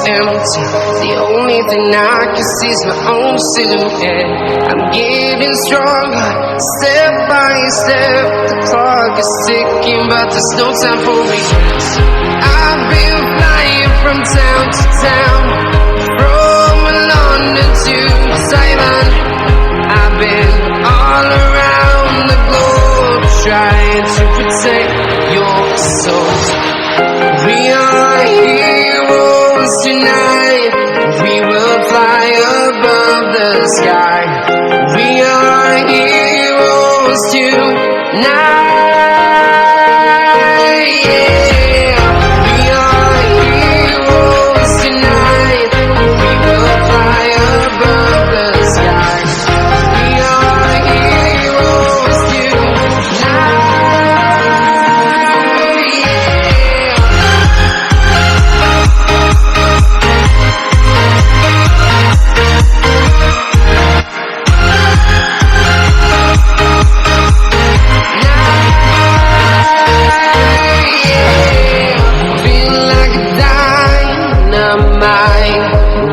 empty. The only thing I can see is my own silhouette. I'm getting stronger, step by step. The clock is ticking, but there's no time for regrets. I've been flying from town to town, from London to Taiwan. I've been all around the globe, trying to protect your soul. We are heroes tonight. We will fly above the sky. We are heroes tonight. Yeah. We are heroes tonight. We will fly above the sky. We are heroes tonight.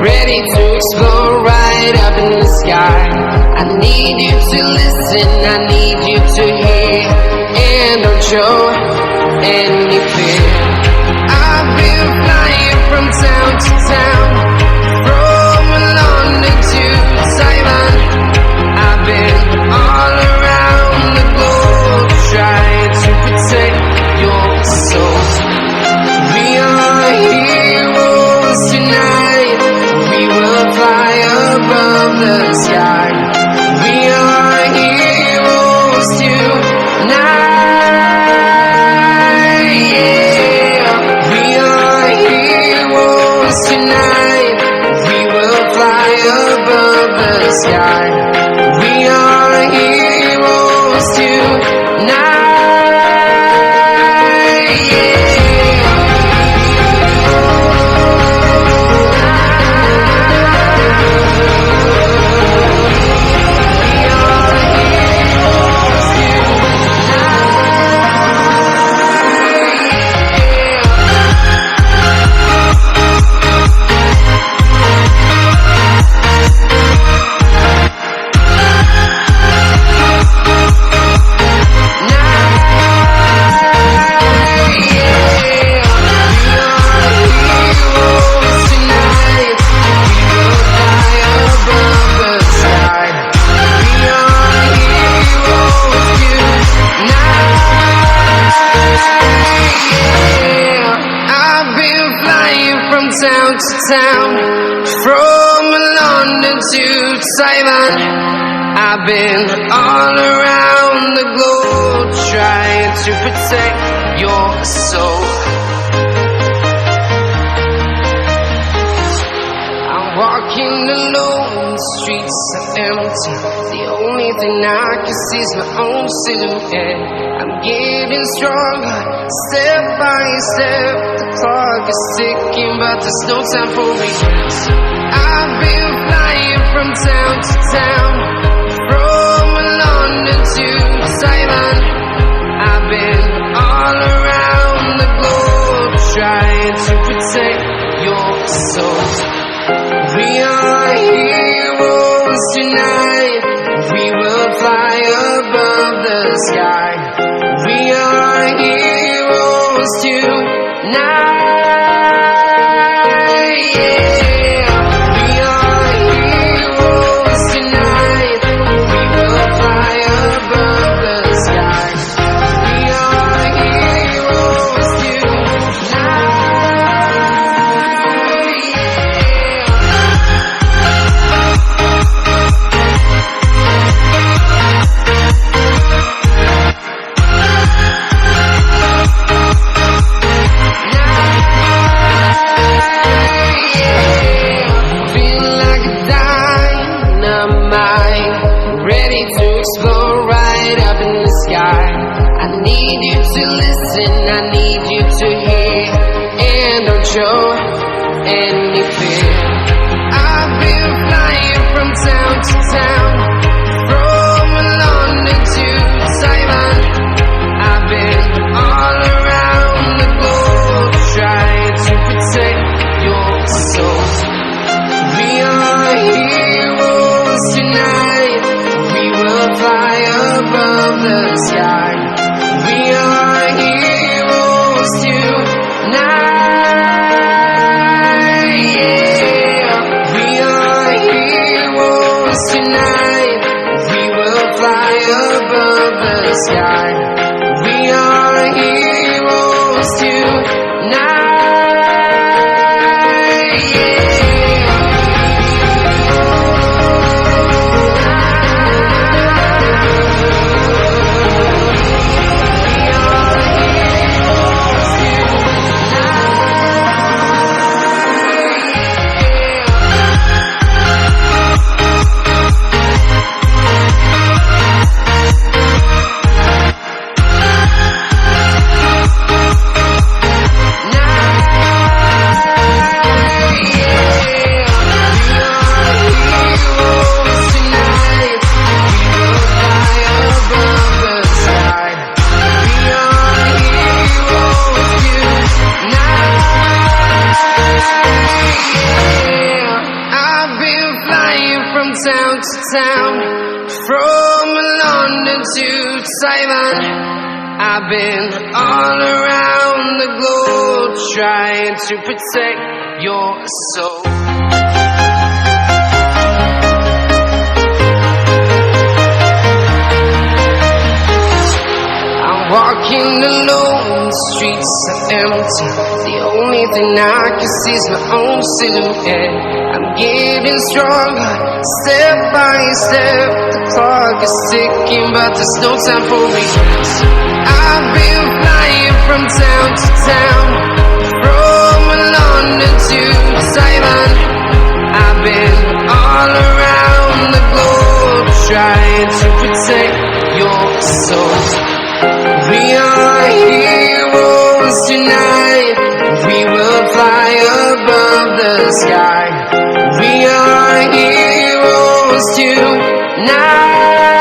Ready to explore right up in the sky. I need you to listen, I need you to hear, and don't show any fear. I've been flying from town to town, from London to Taiwan. I've been all around the globe, trying to protect your soul. We are heroes tonight. We will fly above the sky. We are heroes tonight. Yeah. We are heroes tonight. We will fly above the sky. We are heroes tonight. Town to town, from London to Taiwan. I've been all around the globe, trying to protect your soul. I'm walking alone, the streets are empty. The only thing I can see is my own silhouette. I'm getting stronger, step by step. The clock is ticking, but there's no time for regrets. I've been flying from town to town, from London to Taiwan. I've been all around the globe, trying to protect your soul. We are heroes tonight. We will fly above the sky. We are heroes tonight. Yeah. We are heroes tonight. We will fly above the sky. We are heroes tonight. show any fear. I've been flying from town to town, from London to Taiwan. I've been all around the globe trying to protect your soul. town, from London to Taiwan. I've been all around the globe trying to protect your soul. Walking alone, the streets are empty. The only thing I can see is my own silhouette. I'm getting stronger, step by step. The clock is ticking, but there's no time for regrets. I've been flying from town to town, from London to Taiwan. I've been all around the globe trying to protect your soul. We are heroes tonight. We will fly above the sky. We are heroes tonight.